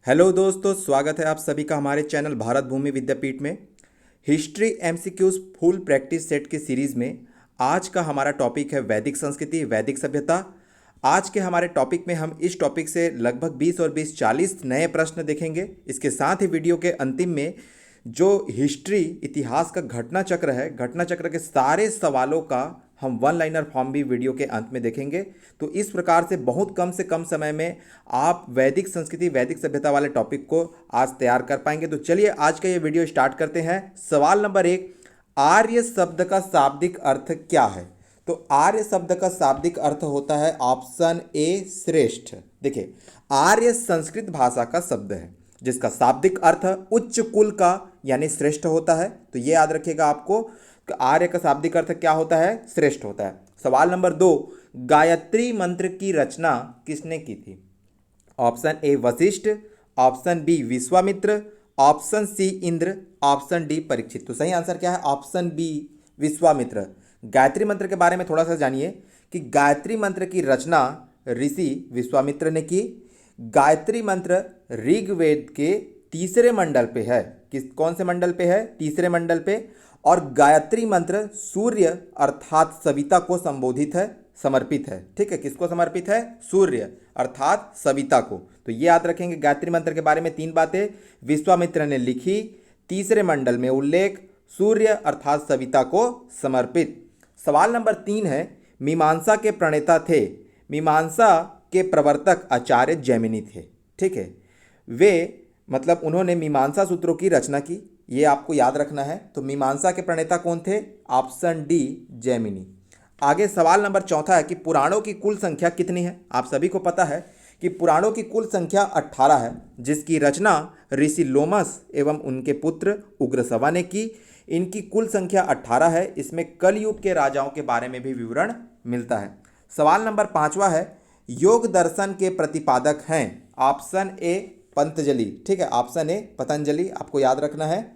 Hello दोस्तों, स्वागत है आप सभी का हमारे चैनल भारत भूमि विद्यापीठ में। History MCQs full practice set की सीरीज़ में आज का हमारा टॉपिक है वैदिक संस्कृति, वैदिक सभ्यता। आज के हमारे टॉपिक में हम इस टॉपिक से लगभग 20 और 20 40 नए प्रश्न देखेंगे। इसके साथ ही वीडियो के अंतिम में जो हिस्ट्री इतिहास का घटना चक्र है, घटना चक्र के सारे सवालों का हम वन लाइनर फॉर्म भी वीडियो के अंत में देखेंगे। तो इस प्रकार से बहुत कम से कम समय में आप वैदिक संस्कृति, वैदिक सभ्यता वाले टॉपिक को आज तैयार कर पाएंगे। तो चलिए आज का ये वीडियो स्टार्ट करते हैं। सवाल नंबर 1, आर्य शब्द का शाब्दिक अर्थ क्या है? तो आर्य शब्द का शाब्दिक अर्थ होता है ऑप्शन ए श्रेष्ठ। देखिए, आर्य संस्कृत भाषा का शब्द है जिसका शाब्दिक अर्थ उच्च कुल का यानी श्रेष्ठ होता है। तो ये याद रखिएगा आपको कि आर्य का शाब्दिक अर्थ क्या होता है? श्रेष्ठ होता है। सवाल नंबर 2, गायत्री मंत्र की रचना किसने की थी? Option A Vashishtha, option B Vishwamitra, option C Indra, option D Parikshit. तो सही आंसर क्या है? Option B Vishwamitra. गायत्री मंत्र के बारे में थोड़ा सा जानिए कि गायत्री मंत्र की रचना ऋषि विश्वामित्र ने की। गायत्री मंत्र ऋग्वेद के तीसरे मंडल पे है। कौन से मंडल पे है? तीसरे मंडल पे। और गायत्री मंत्र सूर्य अर्थात सविता को संबोधित है, समर्पित है। ठीक है, किसको समर्पित है? सूर्य अर्थात सविता को। तो ये याद रखेंगे गायत्री मंत्र के बारे में 3 बातें। विश्वामित्र ने लिखी, तीसरे मंडल में उल्लेख, सूर्य अर्थात सविता को समर्पित। सवाल नंबर 3 है, मीमांसा के प्रणेता थे। मीमांसा के प्रवर्तक आचार्य जैमिनी थे। ठीक है, वे मतलब उन्होंने मीमांसा सूत्रों की रचना की, ये आपको याद रखना है। तो मीमांसा के प्रणेता कौन थे? Option D Jaimini. आगे सवाल नंबर 4 है कि पुराणों की कुल संख्या कितनी है? आप सभी को पता है कि पुराणों की कुल संख्या 18 है, जिसकी रचना ऋषि लोमस एवं उनके पुत्र उग्रसवा ने की। इनकी कुल संख्या 18 है। इसमें कलयुग के राजाओं के बारे में भी विवरण मिलता है। सवाल नंबर 5 है, योग दर्शन के प्रतिपादक हैं। Option A Patanjali. ठीक है, ऑप्शन ए पतंजलि आपको याद रखना है।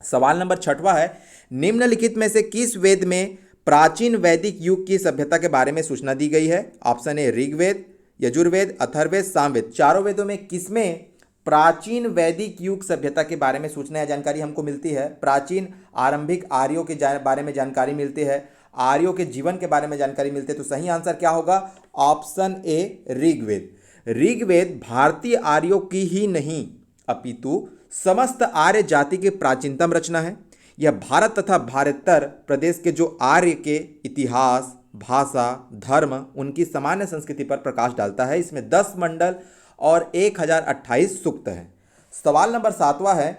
सवाल नंबर 6 है, निम्नलिखित में से किस वेद में प्राचीन वैदिक युग की सभ्यता के बारे में सूचना दी गई है? Option A Rigveda, Yajurveda, Atharvaveda, Samaveda. चारों वेदों में किसमें प्राचीन वैदिक युग सभ्यता के बारे में सूचना या जानकारी हमको मिलती है? प्राचीन आरंभिक आर्यों के बारे में जानकारी मिलती है, आर्यों के जीवन के बारे में जानकारी मिलती है। तो सही आंसर क्या होगा? Option A Rigveda. ऋग्वेद भारतीय आर्यों की ही नहीं अपितु समस्त आर्य जाति की प्राचीनतम रचना है। यह भारत तथा भारतेतर प्रदेश के जो आर्य के इतिहास, भाषा, धर्म, उनकी सामान्य संस्कृति पर प्रकाश डालता है। इसमें 10 मंडल और 1028 सूक्त हैं। सवाल नंबर 7 है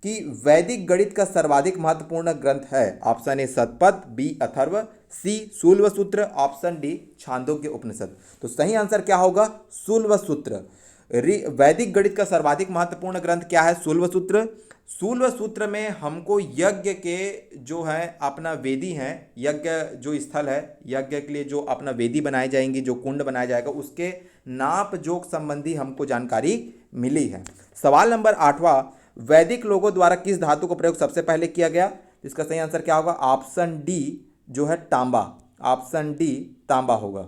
कि वैदिक गणित का सर्वाधिक महत्वपूर्ण ग्रंथ है। Option A Shatapatha, B Atharva, C Shulvasutra, option D Chandogya Upanishad. तो सही आंसर क्या होगा? शूल्वसूत्र। वैदिक गणित का सर्वाधिक महत्वपूर्ण ग्रंथ क्या है? शूल्वसूत्र। शूल्वसूत्र में हमको यज्ञ के जो है अपना वेदी हैं, यज्ञ जो स्थल है, यज्ञ के लिए जो अपना वेदी बनाई जाएंगी, जो कुंड बनाया जाएगा, उसके नाप जोक संबंधी हमको जानकारी मिली है। सवाल नंबर 8, वैदिक लोगों द्वारा किस धातु का प्रयोग सबसे पहले किया गया? इसका सही आंसर क्या होगा? ऑप्शन डी जो है तांबा। ऑप्शन डी तांबा होगा।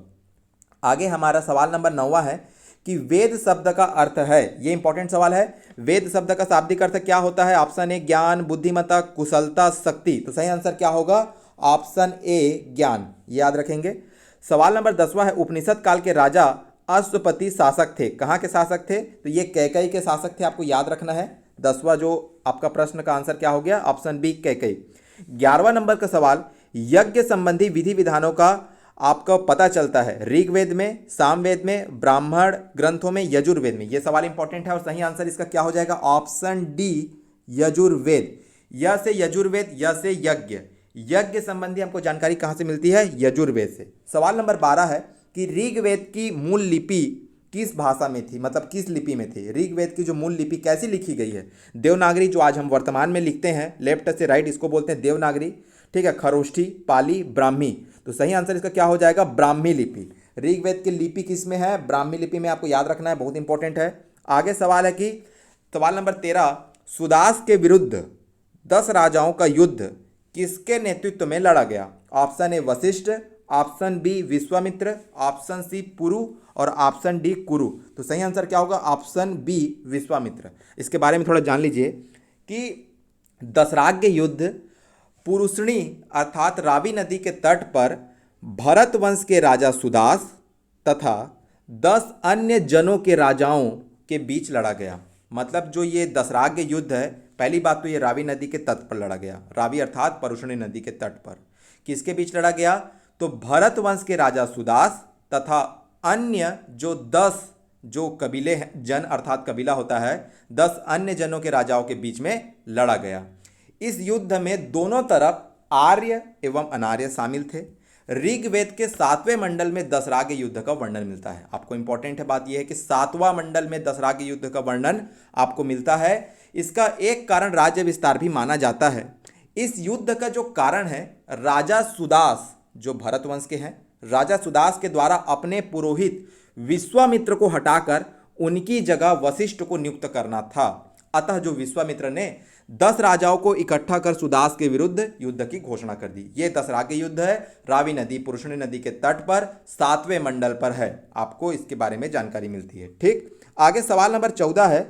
आगे हमारा सवाल नंबर 9 है कि वेद शब्द का अर्थ है। ये इंपॉर्टेंट सवाल है। वेद शब्द का शाब्दिक अर्थ क्या होता है? ऑप्शन ए ज्ञान, बुद्धिमत्ता, कुशलता, शक्ति। तो सही आंसर क्या होगा? ऑप्शन ए ज्ञान। याद रखेंगे। सवाल नंबर 10 है, उपनिषद काल के राजा अश्वपति शासक थे। कहाँ के शासक थे? तो ये कैकई के शासक थे, आपको याद रखना है। 10वां जो आपका प्रश्न का आंसर क्या हो गया? Option B Kaikeyi. 11वां नंबर का सवाल, यज्ञ संबंधी विधि विधानों का आपको पता चलता है ऋग्वेद में, सामवेद में, ब्राह्मण ग्रंथों में, यजुर्वेद में। यह सवाल इंपॉर्टेंट है और सही आंसर इसका क्या हो जाएगा? Option D Yajurveda. य से यजुर्वेद, य से यज्ञ। यज्ञ संबंधी हमको जानकारी कहां से मिलती है? यजुर्वेद से। सवाल नंबर 12 है कि ऋग्वेद की मूल लिपि किस भाषा में थी? मतलब किस लिपि में थी? ऋग्वेद की जो मूल लिपि कैसी लिखी गई है? देवनागरी, जो आज हम वर्तमान में लिखते हैं लेफ्ट से राइट, इसको बोलते हैं देवनागरी। ठीक है, खरोष्ठी, पाली, ब्राह्मी। तो सही आंसर इसका क्या हो जाएगा? ब्राह्मी लिपि। ऋग्वेद की लिपि किस में है? ब्राह्मी लिपि में। आपको याद रखना है, बहुत इंपॉर्टेंट है। आगे सवाल है कि सवाल नंबर 13, सुदास के विरुद्ध 10 राजाओं का युद्ध किसके नेतृत्व में लड़ा गया? Option A Vashishtha, option B Vishwamitra, option C Puru और ऑप्शन डी कुरु। तो सही आंसर क्या होगा? Option B Vishwamitra. इसके बारे में थोड़ा जान लीजिए कि दशराग्य युद्ध पुरुषणी अर्थात रावी नदी के तट पर भरत वंश के राजा सुदास तथा 10 अन्य जनों के राजाओं के बीच लड़ा गया। मतलब जो ये दशराग्य युद्ध है, पहली बात तो ये रावी नदी के तट पर लड़ा गया, रावी अर्थात परुषणी नदी के तट पर। किसके बीच लड़ा गया? तो भरत वंश के राजा सुदास तथा अन्य जो 10 जो कबीले जन अर्थात कबीला होता है, 10 अन्य जनों के राजाओं के बीच में लड़ा गया। इस युद्ध में दोनों तरफ आर्य एवं अनार्य शामिल थे। ऋग्वेद के 7वें मंडल में दशराग्य युद्ध का वर्णन मिलता है। आपको इंपॉर्टेंट है बात यह है कि 7वां मंडल में दशराग्य युद्ध का वर्णन आपको मिलता है। इसका एक कारण राज्य विस्तार भी माना जाता है। इस युद्ध का जो कारण है, राजा सुदास जो भरत वंश के हैं, राजा सुदास के द्वारा अपने पुरोहित विश्वामित्र को हटाकर उनकी जगह वशिष्ठ को नियुक्त करना था। अतः जो विश्वामित्र ने 10 राजाओं को इकट्ठा कर सुदास के विरुद्ध युद्ध की घोषणा कर दी। यह दशराग्य युद्ध है, रावी नदी पुरुषणी नदी के तट पर 7वें मंडल पर है। आपको इसके बारे में जानकारी मिलती है। ठीक, आगे सवाल नंबर 14 है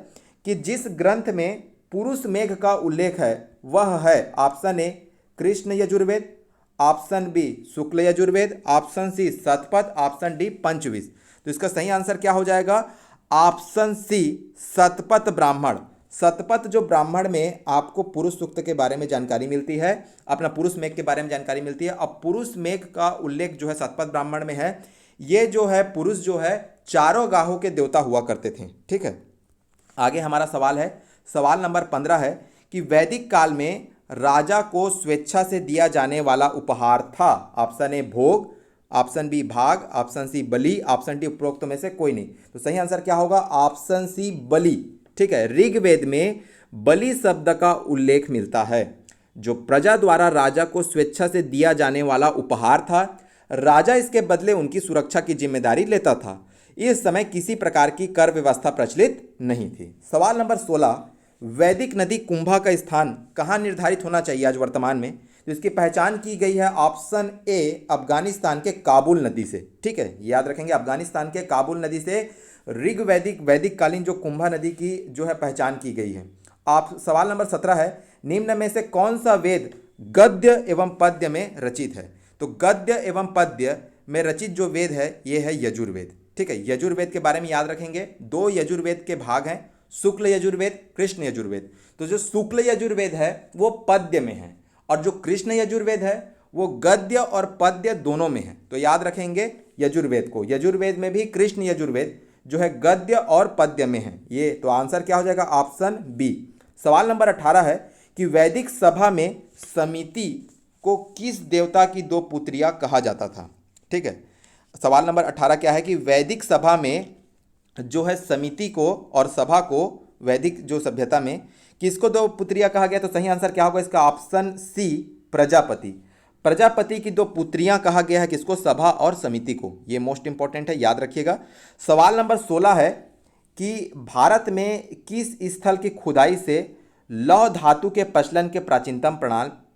कि जिस ग्रंथ में पुरुष मेघ का उल्लेख है वह है option A Krishna Yajurveda, option B Shukla Yajurveda, option C Shatapatha, option D Panchavimsha. तो इसका सही आंसर क्या हो जाएगा? Option C Shatapatha Brahmana. शतपथ जो ब्राह्मण में आपको पुरुष सूक्त के बारे में जानकारी मिलती है, अपना पुरुष मेघ के बारे में जानकारी मिलती है। अब पुरुष मेघ का उल्लेख जो है शतपथ ब्राह्मण में है। ये जो है पुरुष जो है चारों गाहों के देवता हुआ करते थे। ठीक है, आगे हमारा सवाल है, सवाल नंबर 15 है कि वैदिक काल में राजा को स्वेच्छा से दिया जाने वाला उपहार था। ऑप्शन ए भोग, ऑप्शन बी भाग, ऑप्शन सी बलि, ऑप्शन डी उपरोक्त में से कोई नहीं। तो सही आंसर क्या होगा? ऑप्शन सी बलि। ठीक है, ऋग्वेद में बलि शब्द का उल्लेख मिलता है। जो प्रजा द्वारा राजा को स्वेच्छा से दिया जाने वाला उपहार था, राजा इसके बदले उनकी सुरक्षा की जिम्मेदारी लेता था। इस समय किसी प्रकार की कर व्यवस्था प्रचलित नहीं थी। सवाल नंबर 16, वैदिक नदी कुंभा का स्थान कहाँ निर्धारित होना चाहिए आज वर्तमान में? तो इसकी पहचान की गई है ऑप्शन ए अफगानिस्तान के काबुल नदी से। ठीक है, याद रखेंगे अफगानिस्तान के काबुल नदी से वैदिक कालीन जो कुंभा नदी की जो है पहचान की गई है। आप सवाल नंबर 17 है, निम्न में से कौन सा वेद गद्य एवं पद्य में रचित है? तो गद्य एवं पद्य में रचित जो वेद है ये है यजुर्वेद। ठीक है, यजुर्वेद के बारे में याद रखेंगे, 2 यजुर्वेद के भाग हैं, शुक्ल यजुर्वेद, कृष्ण यजुर्वेद। तो जो शुक्ल यजुर्वेद है वो पद्य में है और जो कृष्ण यजुर्वेद है वो गद्य और पद्य दोनों में है। तो याद रखेंगे यजुर्वेद को, यजुर्वेद में भी कृष्ण यजुर्वेद जो है गद्य और पद्य में है। ये तो आंसर क्या हो जाएगा? Option B. सवाल नंबर 18 है कि वैदिक सभा में समिति को किस देवता की 2 पुत्रियां कहा जाता था? ठीक है, सवाल नंबर 18 क्या है कि वैदिक सभा में जो है समिति को और सभा को वैदिक जो सभ्यता में किसको 2 पुत्रियां कहा गया? तो सही आंसर क्या होगा इसका? Option C Prajapati. प्रजापति की 2 पुत्रियां कहा गया है किसको? सभा और समिति को। ये मोस्ट इंपॉर्टेंट है, याद रखिएगा। सवाल नंबर 16 है कि भारत में किस स्थल की खुदाई से लौह धातु के प्रचलन के प्राचीनतम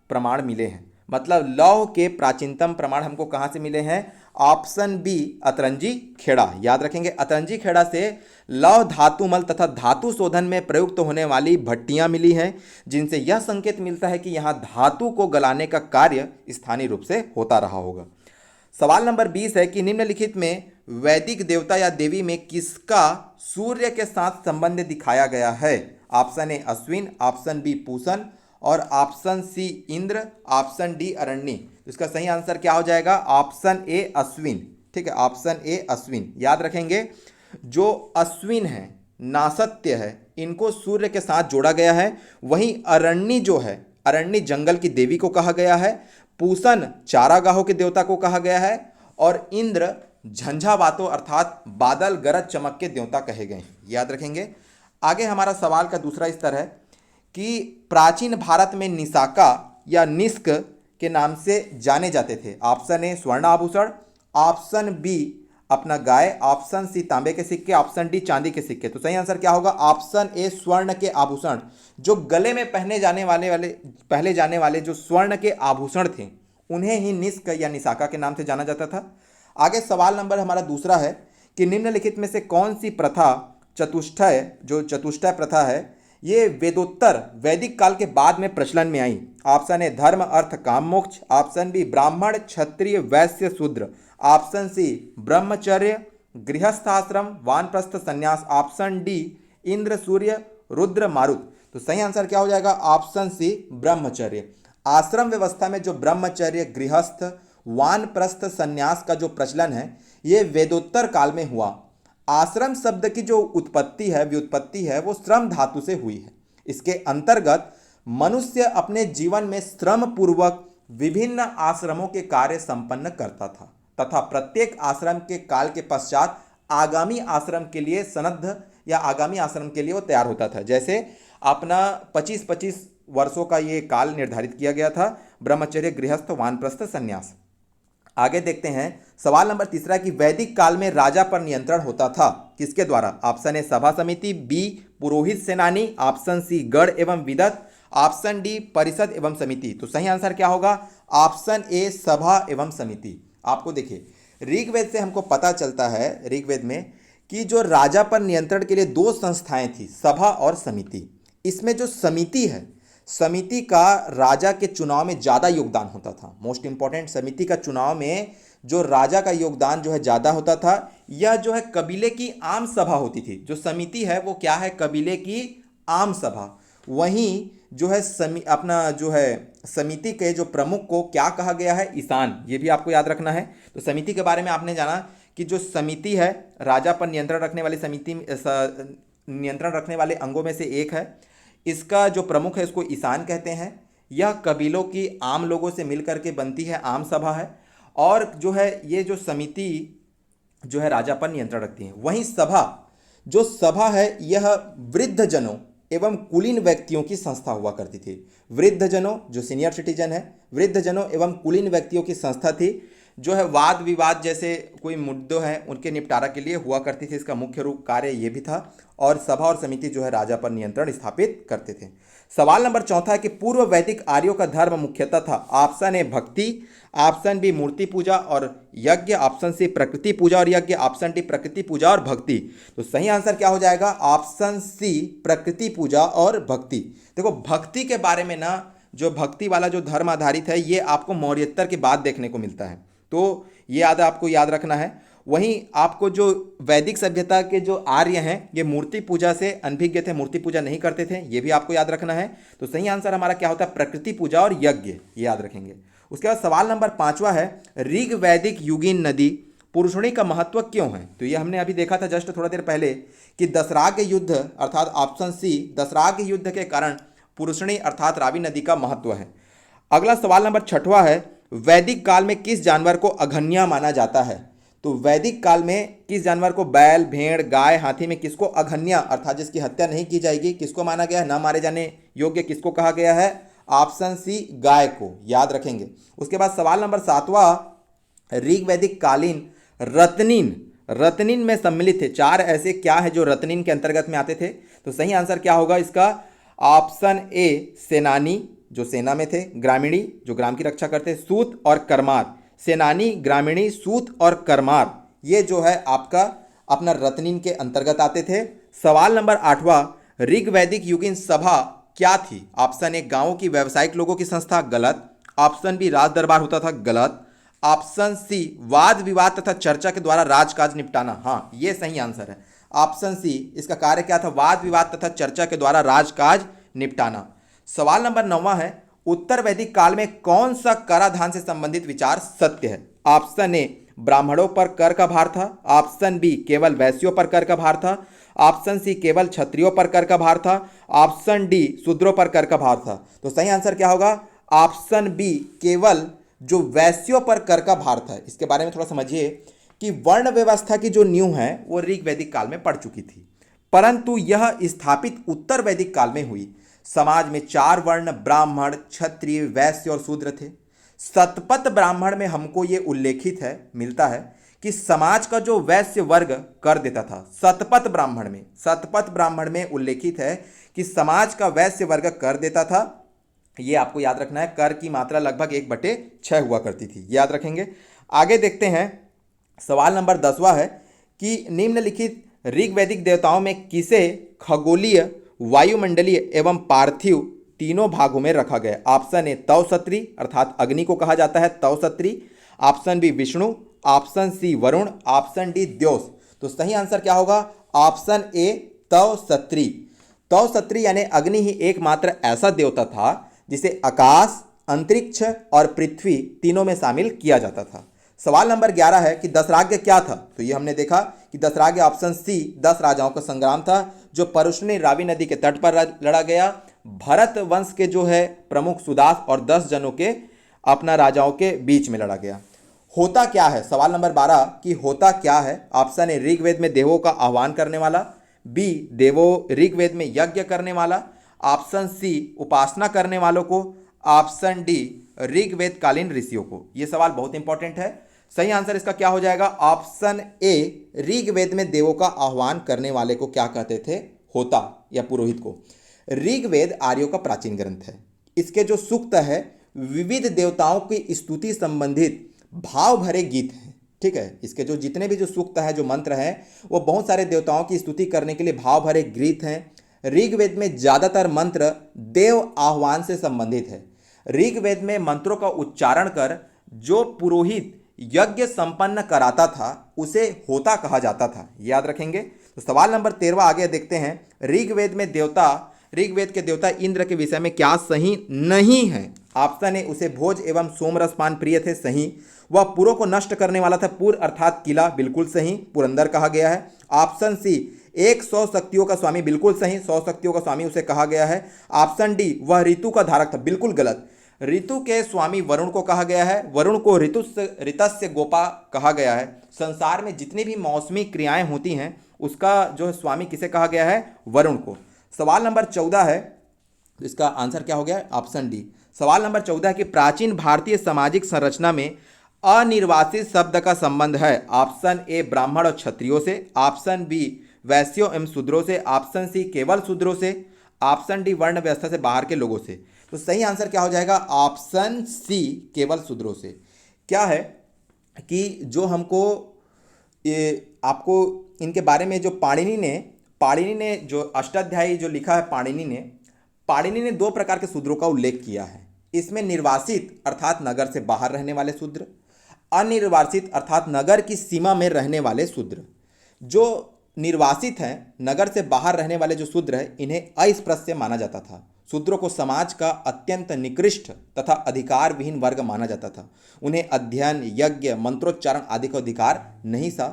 प्रमाण मिले हैं? मतलब लौह के प्राचीनतम प्रमाण हमको कहाँ से मिले हैं? Option B Atranji Khera. याद रखेंगे अतरंजी खेड़ा से लौह धातुमल तथा धातु शोधन में प्रयुक्त होने वाली भट्टियां मिली हैं, जिनसे यह संकेत मिलता है कि यहाँ धातु को गलाने का कार्य स्थानीय रूप से होता रहा होगा। सवाल नंबर 20 है कि निम्नलिखित में वैदिक देवता या देवी में किसका सूर्य के साथ संबंध दिखाया गया है? Option A Ashwin, option B Pushan और option C Indra, option D Aranya. तो इसका सही आंसर क्या हो जाएगा? Option A Ashwin. ठीक है, ऑप्शन ए अश्विन। याद रखेंगे जो अश्विन है, नासत्य है, इनको सूर्य के साथ जोड़ा गया है। वहीं अरण्य जो है, अरण्य जंगल की देवी को कहा गया है, पूषण चारागाहों के देवता को कहा गया है और इंद्र झंझावातों अर्थात बादल गरज चमक के देवता कहे गए हैं। याद रखेंगे। आगे हमारा सवाल का दूसरा स्तर है कि प्राचीन भारत में निशाका या निष्क के नाम से जाने जाते थे। ऑप्शन ए स्वर्ण आभूषण, ऑप्शन बी अपना गाय, ऑप्शन सी तांबे के सिक्के, ऑप्शन डी चांदी के सिक्के। तो सही आंसर क्या होगा? ऑप्शन ए स्वर्ण के आभूषण। जो गले में पहने जाने वाले जो स्वर्ण के आभूषण थे उन्हें ही निष्क या निशाका के नाम से जाना जाता था। आगे सवाल नंबर हमारा दूसरा है कि निम्नलिखित में से कौन सी प्रथा चतुष्टय, जो चतुष्टय प्रथा है, ये वेदोत्तर वैदिक काल के बाद में प्रचलन में आई। ऑप्शन ए धर्म अर्थ काम मोक्ष, ऑप्शन बी ब्राह्मण क्षत्रिय वैश्य शूद्र, ऑप्शन सी ब्रह्मचर्य गृहस्थ आश्रम वानप्रस्थ संन्यास, ऑप्शन डी इंद्र सूर्य रुद्र मारुत। तो सही आंसर क्या हो जाएगा? ऑप्शन सी ब्रह्मचर्य। आश्रम व्यवस्था में जो ब्रह्मचर्य गृहस्थ वानप्रस्थ संन्यास का जो प्रचलन है ये वेदोत्तर काल में हुआ। आश्रम शब्द की जो उत्पत्ति है, व्युत्पत्ति है, वो श्रम धातु से हुई है। इसके अंतर्गत मनुष्य अपने जीवन में श्रम पूर्वक विभिन्न आश्रमों के कार्य संपन्न करता था तथा प्रत्येक आश्रम के काल के पश्चात आगामी आश्रम के लिए सनद्ध या आगामी आश्रम के लिए वो तैयार होता था। जैसे अपना 25-25 वर्षों का ये काल निर्धारित किया गया था, ब्रह्मचर्य गृहस्थ वानप्रस्थ संन्यास। आगे देखते हैं सवाल नंबर तीसरा कि वैदिक काल में राजा पर नियंत्रण होता था किसके द्वारा? ऑप्शन ए सभा समिति, बी पुरोहित सेनानी, ऑप्शन सी गढ़ एवं विदत, ऑप्शन डी परिषद एवं समिति। तो सही आंसर क्या होगा? ऑप्शन ए सभा एवं समिति। आपको देखिए ऋग्वेद से हमको पता चलता है, ऋग्वेद में, कि जो राजा पर नियंत्रण के लिए दो संस्थाएं थी, सभा और समिति। इसमें जो समिति है, समिति का राजा के चुनाव में ज़्यादा योगदान होता था। मोस्ट इंपॉर्टेंट, समिति का चुनाव में जो राजा का योगदान जो है ज़्यादा होता था। यह जो है कबीले की आम सभा होती थी। जो समिति है वो क्या है? कबीले की आम सभा। वहीं जो है अपना जो है समिति के जो प्रमुख को क्या कहा गया है? ईशान। ये भी आपको याद रखना है। तो समिति के बारे में आपने जाना कि जो समिति है राजा पर नियंत्रण रखने वाली समिति, नियंत्रण रखने वाले अंगों में से एक है। इसका जो प्रमुख है इसको ईशान कहते हैं। यह कबीलों की आम लोगों से मिलकर के बनती है, आम सभा है। और जो है ये जो समिति जो है राजा पर नियंत्रण रखती है। वहीं सभा, जो सभा है यह वृद्ध जनों एवं कुलीन व्यक्तियों की संस्था हुआ करती थी। वृद्ध जनों, जो सीनियर सिटीजन है, वृद्ध जनों एवं कुलीन व्यक्तियों की संस्था थी, जो है वाद विवाद जैसे कोई मुद्दों हैं उनके निपटारा के लिए हुआ करती थी। इसका मुख्य रूप कार्य ये भी था। और सभा और समिति जो है राजा पर नियंत्रण स्थापित करते थे। सवाल नंबर चौथा है कि पूर्व वैदिक आर्यों का धर्म मुख्यतः था। ऑप्शन ए भक्ति, ऑप्शन बी मूर्ति पूजा और यज्ञ, ऑप्शन सी प्रकृति पूजा और यज्ञ, ऑप्शन डी प्रकृति पूजा और भक्ति। तो सही आंसर क्या हो जाएगा? ऑप्शन सी प्रकृति पूजा और भक्ति। देखो भक्ति के बारे में ना, जो भक्ति वाला जो धर्म आधारित है ये आपको मौर्योत्तर के बाद देखने को मिलता है। तो ये आपको याद रखना है। वहीं आपको जो वैदिक सभ्यता के जो आर्य हैं ये मूर्ति पूजा से अनभिज्ञ थे, मूर्ति पूजा नहीं करते थे, ये भी आपको याद रखना है। तो सही आंसर हमारा क्या होता है? प्रकृति पूजा और यज्ञ, ये याद रखेंगे। उसके बाद सवाल नंबर 5वां है ऋग वैदिक युगीन नदी पुरुषणी का महत्व क्यों है? तो ये हमने अभी देखा था जस्ट थोड़ा देर पहले कि दशराग्य युद्ध अर्थात ऑप्शन सी दशराग्य युद्ध के कारण पुरुषणी अर्थात रावी नदी का महत्व है। अगला सवाल नंबर 6वां है वैदिक काल में किस जानवर को अघन्या माना जाता है? तो वैदिक काल में किस जानवर को, बैल भेड़ गाय हाथी में किसको अघन्या अर्थात जिसकी हत्या नहीं की जाएगी किसको माना गया है? न मारे जाने योग्य किसको कहा गया है? ऑप्शन सी गाय को, याद रखेंगे। उसके बाद सवाल नंबर 7वां ऋग वैदिक कालीन रत्निन में सम्मिलित थे। 4 ऐसे क्या है जो रत्निन के अंतर्गत में आते थे? तो सही आंसर क्या होगा इसका? ऑप्शन ए सेनानी, जो सेना में थे, ग्रामीणी जो ग्राम की रक्षा करते, सूत और करमार। सेनानी, ग्रामीणी, सूत और करमार ये जो है आपका अपना रत्निन के अंतर्गत आते थे। सवाल नंबर 8वां ऋग वैदिक युगीन सभा क्या थी? ऑप्शन ए गांवों की व्यावसायिक लोगों की संस्था, गलत। ऑप्शन बी राज दरबार होता था, गलत। ऑप्शन सी वाद विवाद तथा चर्चा के द्वारा राजकाज निपटाना, हाँ ये सही आंसर है। ऑप्शन सी इसका कार्य क्या था? वाद विवाद तथा चर्चा के द्वारा राजकाज निपटाना। सवाल नंबर 9वां है उत्तर वैदिक काल में कौन सा कराधान से संबंधित विचार सत्य है? ऑप्शन ए ब्राह्मणों पर कर का भार था, ऑप्शन बी केवल वैश्यों पर कर का भार था, ऑप्शन सी केवल क्षत्रियों पर कर का भार था, ऑप्शन डी शूद्रों पर कर का भार था। तो सही आंसर क्या होगा? ऑप्शन बी केवल जो वैश्यों पर कर का भार था। इसके बारे में थोड़ा समझिए कि वर्ण व्यवस्था की जो नींव है वो ऋग वैदिक काल में पड़ चुकी थी, परंतु यह स्थापित उत्तर वैदिक काल में हुई। समाज में 4 वर्ण ब्राह्मण क्षत्रिय वैश्य और शूद्र थे। शतपथ ब्राह्मण में हमको ये उल्लेखित है, मिलता है कि समाज का जो वैश्य वर्ग कर देता था। शतपथ ब्राह्मण में उल्लेखित है कि समाज का वैश्य वर्ग कर देता था ये आपको याद रखना है। कर की मात्रा लगभग 1/6 हुआ करती थी, याद रखेंगे। आगे देखते हैं, सवाल नंबर 10वां है कि निम्नलिखित ऋग्वैदिक देवताओं में किसे खगोलीय, वायुमंडलीय एवं पार्थिव तीनों भागों में रखा गया? ऑप्शन ए तौसत्री अर्थात अग्नि को कहा जाता है तौसत्री, option B Vishnu, option C Varuna, option D Dyaus. तो सही आंसर क्या होगा? Option A तौसत्री। तौसत्री यानी अग्नि ही एकमात्र ऐसा देवता था जिसे आकाश, अंतरिक्ष और पृथ्वी तीनों में शामिल किया जाता था। सवाल नंबर 11 है कि दशराज्य क्या था? तो ये हमने देखा कि दशराज्य ऑप्शन सी 10 राजाओं का संग्राम था जो परुष्णी रावी नदी के तट पर लड़ा गया। भरत वंश के जो है प्रमुख सुदास और 10 जनों के अपना राजाओं के बीच में लड़ा गया। होता क्या है? सवाल नंबर 12 कि होता क्या है? ऑप्शन ए ऋग्वेद में देवों का आह्वान करने वाला, बी देवों ऋग्वेद में यज्ञ करने वाला, ऑप्शन सी उपासना करने वालों को, ऑप्शन डी ऋग्वेद कालीन ऋषियों को। यह सवाल बहुत इंपॉर्टेंट है। सही आंसर इसका क्या हो जाएगा? ऑप्शन ए ऋग्वेद में देवों का आह्वान करने वाले को क्या कहते थे? होता या पुरोहित को। ऋग्वेद आर्यों का प्राचीन ग्रंथ है। इसके जो सूक्त है विविध देवताओं की स्तुति संबंधित भाव भरे गीत हैं। ठीक है, इसके जो जितने भी जो सूक्त है, जो मंत्र हैं, वो बहुत सारे देवताओं की स्तुति करने के लिए भाव भरे गीत हैं। ऋग्वेद में ज्यादातर मंत्र देव आह्वान से संबंधित है। ऋग्वेद में मंत्रों का उच्चारण कर जो पुरोहित यज्ञ संपन्न कराता था उसे होता कहा जाता था, याद रखेंगे। तो सवाल नंबर 13 आगे देखते हैं, ऋग्वेद के देवता इंद्र के विषय में क्या सही नहीं है? ऑप्शन ए उसे भोज एवं सोमरस पान प्रिय थे, सही। वह पुरों को नष्ट करने वाला था, पुर अर्थात किला, बिल्कुल सही, पुरंदर कहा गया है। ऑप्शन सी 100 शक्तियों का स्वामी, बिल्कुल सही, 100 शक्तियों का स्वामी उसे कहा गया है। ऑप्शन डी वह ऋतु का धारक था, बिल्कुल गलत। ऋतु के स्वामी वरुण को कहा गया है। वरुण को ऋतस्य गोपा कहा गया है। संसार में जितनी भी मौसमी क्रियाएं होती हैं उसका जो स्वामी किसे कहा गया है? वरुण को। सवाल नंबर 14 है, इसका आंसर क्या हो गया? Option D. सवाल नंबर 14 है कि प्राचीन भारतीय सामाजिक संरचना में अनिर्वासित शब्द का संबंध है। ऑप्शन ए ब्राह्मण और क्षत्रियों से, ऑप्शन बी वैश्यों एवं शूद्रों से, ऑप्शन सी केवल शूद्रों से, ऑप्शन डी वर्ण व्यवस्था से बाहर के लोगों से। तो सही आंसर क्या हो जाएगा? ऑप्शन सी केवल शूद्रों से। क्या है कि जो हमको आपको इनके बारे में जो पाणिनि ने जो अष्टाध्यायी जो लिखा है पाणिनि ने 2 प्रकार के शूद्रों का उल्लेख किया है। इसमें निर्वासित अर्थात नगर से बाहर रहने वाले शूद्र, अनिर्वासित अर्थात नगर की सीमा में रहने वाले शूद्र। जो निर्वासित हैं, नगर से बाहर रहने वाले जो शूद्र हैं, इन्हें अस्पृश्य माना जाता था। शूद्रों को समाज का अत्यंत निकृष्ट तथा अधिकार विहीन वर्ग माना जाता था। उन्हें अध्ययन, यज्ञ, मंत्रोच्चारण आदि का अधिकार नहीं था।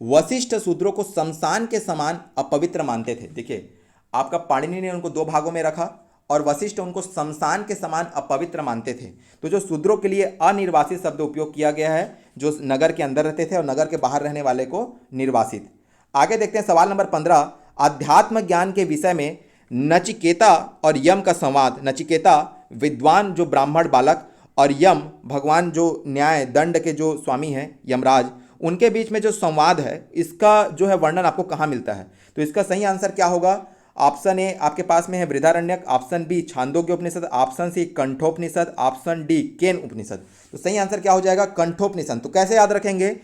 वशिष्ठ शूद्रों को शमशान के समान अपवित्र मानते थे। देखिए, आपका पाणिनि ने उनको 2 भागों में रखा और वशिष्ठ उनको शमशान के समान अपवित्र मानते थे। तो जो शूद्रों के लिए अनिर्वासित शब्द उपयोग किया गया है, जो नगर के अंदर रहते थे, और नगर के बाहर रहने वाले को निर्वासित। आगे देखते हैं सवाल नंबर 15, अध्यात्म ज्ञान के विषय में नचिकेता और यम का संवाद। नचिकेता विद्वान जो ब्राह्मण बालक और यम भगवान जो न्याय दंड के जो स्वामी हैं यमराज, उनके बीच में जो संवाद है, इसका जो है वर्णन आपको कहाँ मिलता है? तो इसका सही आंसर क्या होगा? ऑप्शन ए आपके पास में है Brihadaranyaka, option B Chandogya Upanishad, option C Kathopanishad, option D Kena Upanishad. तो सही आंसर क्या हो जाएगा? कंठोपनिषद। तो कैसे याद रखेंगे?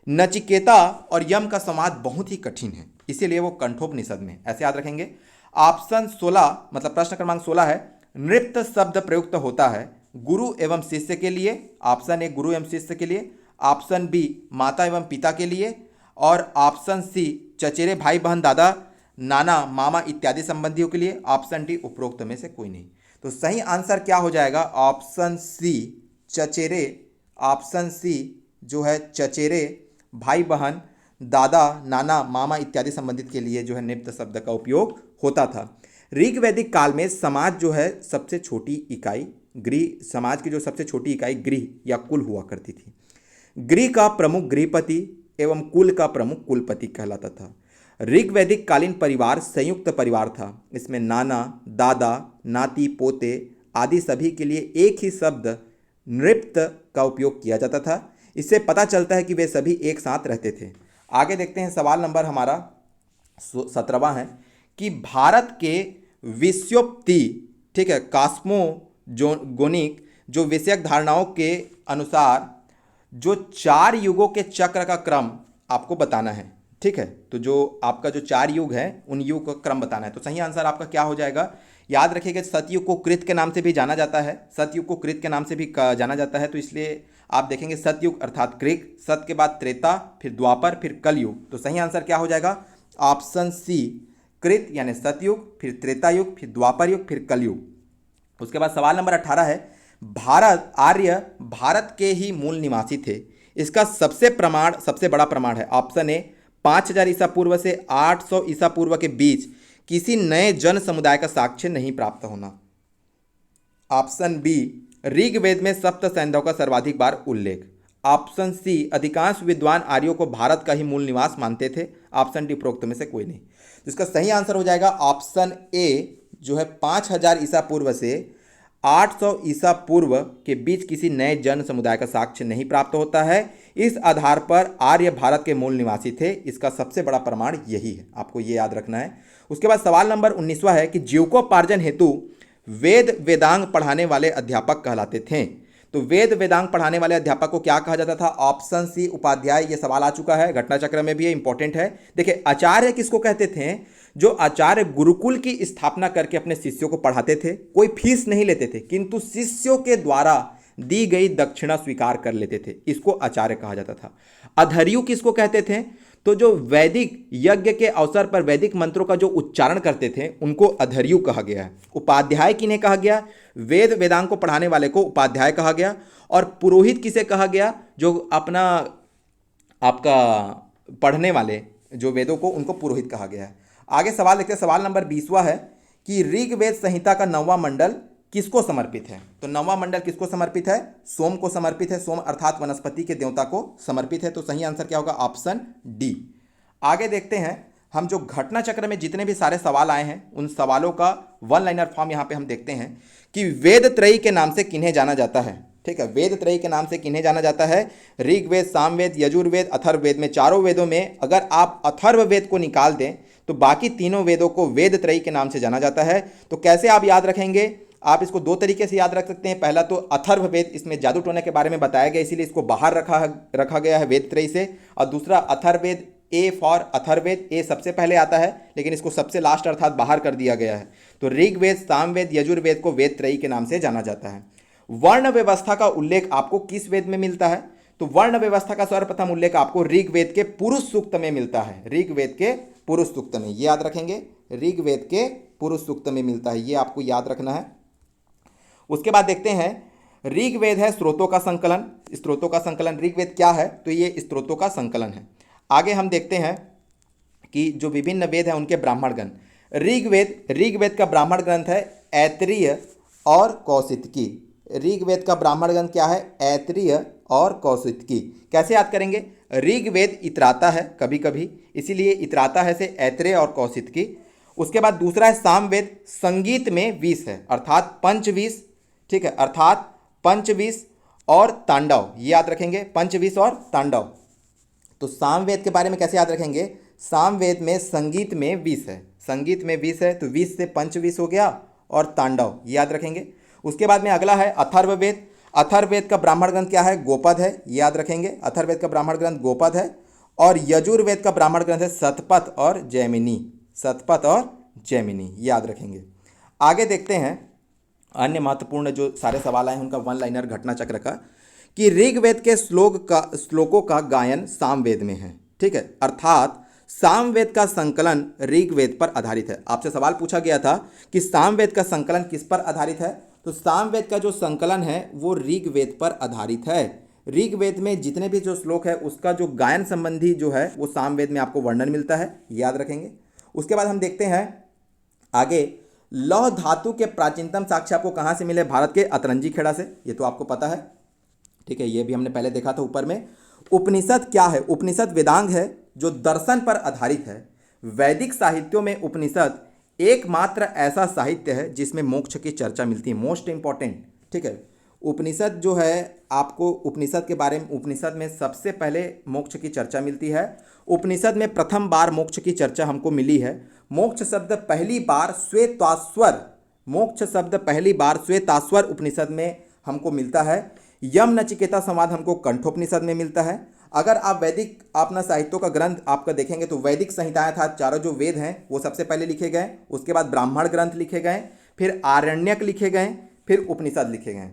नचिकेता और यम का संवाद बहुत ही कठिन है, इसीलिए वो कंठोपनिषद में, ऐसे याद रखेंगे। ऑप्शन 16 मतलब प्रश्न क्रमांक 16 है, नृत्य शब्द प्रयुक्त होता है गुरु एवं शिष्य के लिए। ऑप्शन ए गुरु एवं शिष्य के लिए, ऑप्शन बी माता एवं पिता के लिए, और ऑप्शन सी चचेरे भाई बहन, दादा, नाना, मामा इत्यादि संबंधियों के लिए, ऑप्शन डी उपरोक्त में से कोई नहीं। तो सही आंसर क्या हो जाएगा? ऑप्शन सी चचेरे, ऑप्शन सी जो है चचेरे भाई बहन, दादा, नाना, मामा इत्यादि संबंधित के लिए जो है नृत्य शब्द का उपयोग होता था। ऋग्वैदिक काल में समाज जो है सबसे छोटी इकाई गृह, समाज की जो सबसे छोटी इकाई गृह या कुल हुआ करती थी। गृह का प्रमुख गृहपति एवं कुल का प्रमुख कुलपति कहलाता था। ऋग्वैदिक कालीन परिवार संयुक्त परिवार था। इसमें नाना, दादा, नाती, पोते आदि सभी के लिए एक ही शब्द नृत्य का उपयोग किया जाता था। इससे पता चलता है कि वे सभी एक साथ रहते थे। आगे देखते हैं, सवाल नंबर हमारा 17वां है कि भारत के विश्वोपति, ठीक है, कॉस्मो जो गोनिक जो विषयक धारणाओं के अनुसार जो 4 युगों के चक्र का क्रम आपको बताना है। ठीक है, तो जो आपका जो 4 युग है उन युग का क्रम बताना है। तो सही आंसर आपका क्या हो जाएगा, याद रखिएगा सतयुग को कृत के नाम से भी जाना जाता है, सतयुग को कृत के नाम से भी जाना जाता है। तो इसलिए आप देखेंगे सतयुग अर्थात कृत, सत के बाद त्रेता, फिर द्वापर, फिर कलयुग। तो सही आंसर क्या हो जाएगा, ऑप्शन सी कृत यानी सतयुग, फिर त्रेता युग, फिर द्वापर युग, फिर कलयुग। उसके बाद सवाल नंबर 18 है, भारत आर्य भारत के ही मूल निवासी थे, इसका सबसे बड़ा प्रमाण है। ऑप्शन ए 5000 ईसा पूर्व से 800 ईसा पूर्व के बीच किसी नए जन समुदाय का साक्ष्य नहीं प्राप्त होना। ऑप्शन बी ऋग्वेद में सप्त सैंधव का सर्वाधिक बार उल्लेख। ऑप्शन सी अधिकांश विद्वान आर्यों को भारत का ही मूल निवास मानते थे। ऑप्शन डी उपरोक्त में से कोई नहीं। तो इसका सही आंसर हो जाएगा ऑप्शन ए जो है 5000 ईसा पूर्व से 800 ईसा पूर्व के बीच किसी नए जन समुदाय का साक्ष्य नहीं प्राप्त होता है। इस आधार पर आर्य भारत के मूल निवासी थे, इसका सबसे बड़ा प्रमाण यही है, आपको ये याद रखना है। उसके बाद सवाल नंबर 19वां है कि जीविकोपार्जन हेतु वेद वेदांग पढ़ाने वाले अध्यापक कहलाते थे। तो वेद वेदांग पढ़ाने वाले अध्यापक को क्या कहा जाता था, ऑप्शन सी उपाध्याय। ये सवाल आ चुका है, घटना चक्र में भी ये इंपॉर्टेंट है। देखिए आचार्य किसको कहते थे, जो आचार्य गुरुकुल की स्थापना करके अपने शिष्यों को पढ़ाते थे, कोई फीस नहीं लेते थे किंतु शिष्यों के द्वारा दी गई दक्षिणा स्वीकार कर लेते थे, इसको आचार्य कहा जाता था। अधर्यु किसको कहते थे, तो जो वैदिक यज्ञ के अवसर पर वैदिक मंत्रों का जो उच्चारण करते थे उनको अधर्यु कहा गया है। उपाध्याय किन्हें कहा गया, वेद वेदांग को पढ़ाने वाले को उपाध्याय कहा गया। और पुरोहित किसे कहा गया, जो अपना आपका पढ़ने वाले जो वेदों को, उनको पुरोहित कहा गया है। आगे सवाल देखते हैं, सवाल नंबर 20वां है कि ऋग्वेद संहिता का 9वां मंडल किसको समर्पित है। तो 9वां मंडल किसको समर्पित है, सोम को समर्पित है। सोम अर्थात वनस्पति के देवता को समर्पित है। तो सही आंसर क्या होगा, ऑप्शन डी। आगे देखते हैं, हम जो घटना चक्र में जितने भी सारे सवाल आए हैं उन सवालों का वन लाइनर फॉर्म यहाँ पे हम देखते हैं कि वेद त्रयी के नाम से किन्हें जाना जाता है। ठीक है, वेद त्रयी के नाम से किन्हें जाना जाता है, ऋग्वेद, सामवेद, यजुर्वेद, अथर्ववेद में चारों वेदों में अगर आप अथर्ववेद को निकाल दें तो बाकी तीनों वेदों को वेद त्रयी के नाम से जाना जाता है। तो कैसे आप याद रखेंगे, आप इसको 2 तरीके से याद रख सकते हैं। पहला तो अथर्ववेद, इसमें जादू टोने के बारे में बताया गया इसीलिए इसको बाहर रखा गया है वेद त्रयी से। और दूसरा अथर्ववेद, ए फॉर अथर्ववेद, ए सबसे पहले आता है लेकिन इसको सबसे लास्ट अर्थात बाहर कर दिया गया है। तो ऋग्वेद, सामवेद, यजुर्वेद को वेद त्रयी के नाम से जाना जाता है। वर्ण व्यवस्था का उल्लेख आपको किस वेद में मिलता है, तो वर्ण व्यवस्था का सर्वप्रथम उल्लेख आपको ऋग्वेद के पुरुष सूक्त में मिलता है। ऋग्वेद के पुरुष सूक्त में, ये याद रखेंगे, ऋग्वेद के पुरुष सूक्त में मिलता है, ये आपको याद रखना है। उसके बाद देखते हैं, ऋग्वेद है स्रोतों का संकलन। स्रोतों का संकलन ऋग्वेद क्या है, तो ये स्रोतों का संकलन है। आगे हम देखते हैं कि जो विभिन्न वेद हैं उनके ब्राह्मण ग्रंथ। ऋग्वेद का ब्राह्मण ग्रंथ है ऐतरेय और कौशितकी। ऋग्वेद का ब्राह्मण ग्रंथ क्या है, ऐतरेय और कौशितकी। कैसे याद करेंगे, ऋग्वेद इतराता है कभी कभी, इसीलिए इतराता है से ऐतरेय और कौशितकी। उसके बाद दूसरा है सामवेद, संगीत में 20 है अर्थात पंचवीस। ठीक है, अर्थात पंचवीस और तांडव, ये याद रखेंगे, पंचवीस और तांडव। तो सामवेद के बारे में कैसे याद रखेंगे, सामवेद में संगीत में 20 है, संगीत में 20 है तो 20 से पंचवीस हो गया और तांडव, ये याद रखेंगे। उसके बाद में अगला है अथर्ववेद। अथर्ववेद का ब्राह्मण ग्रंथ क्या है, गोपद है, ये याद रखेंगे, अथर्ववेद का ब्राह्मण ग्रंथ गोपद है। और यजुर्वेद का ब्राह्मण ग्रंथ है शतपथ और जैमिनी, शतपथ और जैमिनी, याद रखेंगे। आगे देखते हैं अन्य महत्वपूर्ण जो सारे सवाल आए हैं उनका वन लाइनर घटना चक्र का, कि ऋग्वेद के श्लोकों का गायन सामवेद में है। ठीक है, अर्थात सामवेद का संकलन ऋग्वेद पर आधारित है। आपसे सवाल पूछा गया था कि सामवेद का संकलन किस पर आधारित है, तो सामवेद का जो संकलन है वो ऋग्वेद पर आधारित है। ऋग्वेद में जितने भी जो श्लोक है उसका जो गायन संबंधी जो है वो सामवेद में आपको वर्णन मिलता है, याद रखेंगे। उसके बाद हम देखते हैं आगे, लौह धातु के प्राचीनतम साक्ष्य आपको कहाँ से मिले, भारत के अतरंजी खेड़ा से, ये तो आपको पता है। ठीक है, ये भी हमने पहले देखा था ऊपर में। उपनिषद क्या है, उपनिषद वेदांग है जो दर्शन पर आधारित है। वैदिक साहित्यों में उपनिषद एकमात्र ऐसा साहित्य है जिसमें मोक्ष की चर्चा मिलती है, मोस्ट इंपॉर्टेंट। ठीक है, उपनिषद जो है आपको उपनिषद के बारे में, उपनिषद में सबसे पहले मोक्ष की चर्चा मिलती है। उपनिषद में प्रथम बार मोक्ष की चर्चा हमको मिली है। मोक्ष शब्द पहली बार श्वेताश्वर मोक्ष शब्द पहली बार श्वेताश्वर उपनिषद में हमको मिलता है। यम नचिकेता संवाद हमको कंठोपनिषद में मिलता है। अगर आप वैदिक अपना साहित्यों का ग्रंथ आपका देखेंगे तो वैदिक संहिताएं था, चारों जो वेद हैं वो सबसे पहले लिखे गए, उसके बाद ब्राह्मण ग्रंथ लिखे गए, फिर आरण्यक लिखे गए, फिर उपनिषद लिखे गए।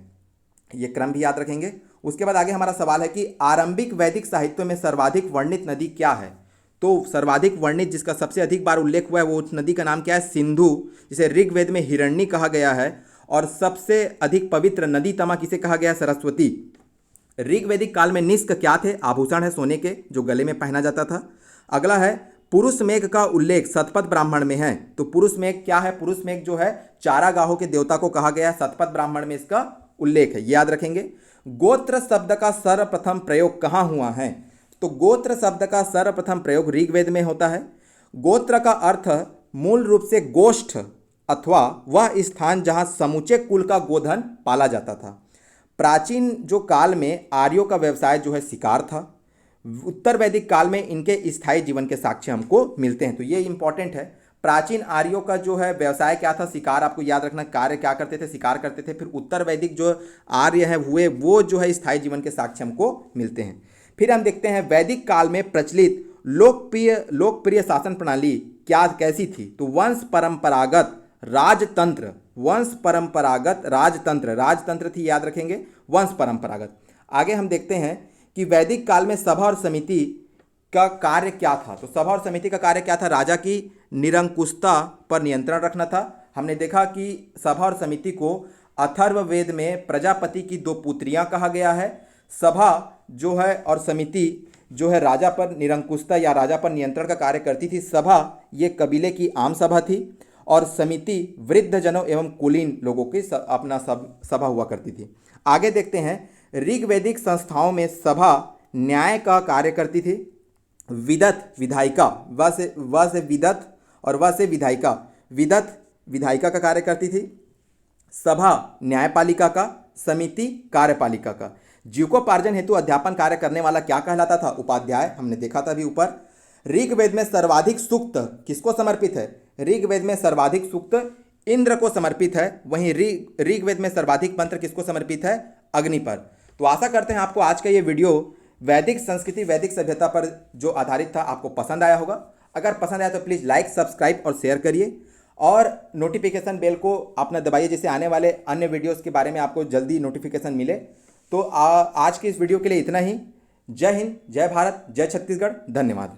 ये क्रम भी याद रखेंगे। उसके बाद आगे हमारा सवाल है कि आरंभिक वैदिक साहित्यों में सर्वाधिक वर्णित नदी क्या है। तो सर्वाधिक वर्णित जिसका सबसे अधिक बार उल्लेख हुआ है वो उस नदी का नाम क्या है, सिंधु, जिसे ऋग्वेद में हिरण्य कहा गया है। और सबसे अधिक पवित्र नदी तमा किसे कहा गया है, सरस्वती। ऋग्वैदिक काल में निष्क क्या थे, आभूषण है सोने के जो गले में पहना जाता था। अगला है पुरुष मेघ का उल्लेख शतपथ ब्राह्मण में है। तो पुरुष मेघ क्या है, पुरुष मेघ जो है चारागाहों के देवता को कहा गया है, शतपथ ब्राह्मण में इसका उल्लेख है, याद रखेंगे। गोत्र शब्द का सर्वप्रथम प्रयोग कहाँ हुआ है। तो गोत्र शब्द का सर्वप्रथम प्रयोग ऋग्वेद में होता है। गोत्र का अर्थ मूल रूप से गोष्ठ अथवा वह स्थान जहां समूचे कुल का गोधन पाला जाता था। प्राचीन जो काल में आर्यों का व्यवसाय जो है शिकार था। उत्तर वैदिक काल में इनके स्थायी जीवन के साक्ष्य हमको मिलते हैं। तो ये इंपॉर्टेंट है। प्राचीन आर्यों का जो है व्यवसाय क्या था, शिकार। आपको याद रखना, कार्य क्या करते थे, शिकार करते थे। फिर उत्तर वैदिक जो आर्य है हुए वो जो है स्थायी जीवन के साक्ष्य हमको मिलते हैं। फिर हम देखते हैं वैदिक काल में प्रचलित लोकप्रिय शासन प्रणाली क्या कैसी थी। तो वंश परंपरागत राजतंत्र, वंश परंपरागत राजतंत्र थी, याद रखेंगे, वंश परंपरागत। आगे हम देखते हैं कि वैदिक काल में सभा और समिति का कार्य क्या था। तो सभा और समिति का कार्य क्या था, राजा की निरंकुशता पर नियंत्रण रखना था। हमने देखा कि सभा और समिति को अथर्ववेद में प्रजापति की दो पुत्रियां कहा गया है। सभा जो है और समिति जो है राजा पर निरंकुशता या राजा पर नियंत्रण का कार्य करती थी। सभा ये कबीले की आम सभा थी और समिति वृद्धजनों एवं कुलीन लोगों की अपना सभा हुआ करती थी। आगे देखते हैं ऋग्वैदिक संस्थाओं में सभा न्याय का कार्य करती थी। विदत विधायिका, व से विदत और व से विधायिका, विदत विधायिका का कार्य करती थी। सभा न्यायपालिका का, समिति कार्यपालिका का। जीविकोपार्जन हेतु अध्यापन कार्य करने वाला क्या कहलाता था, उपाध्याय। हमने देखा था अभी ऊपर। ऋग्वेद में सर्वाधिक सूक्त किसको समर्पित है, ऋग्वेद में सर्वाधिक सूक्त इंद्र को समर्पित है। वहीं ऋग्वेद में सर्वाधिक मंत्र किसको समर्पित है, अग्नि पर। तो आशा करते हैं आपको आज का ये वीडियो वैदिक संस्कृति वैदिक सभ्यता पर जो आधारित था आपको पसंद आया होगा। अगर पसंद आया तो प्लीज़ लाइक, सब्सक्राइब और शेयर करिए और नोटिफिकेशन बेल को अपना दबाइए जिससे आने वाले अन्य वीडियोस के बारे में आपको जल्दी नोटिफिकेशन मिले। तो आज की इस वीडियो के लिए इतना ही। जय हिंद, जय भारत, जय छत्तीसगढ़, धन्यवाद।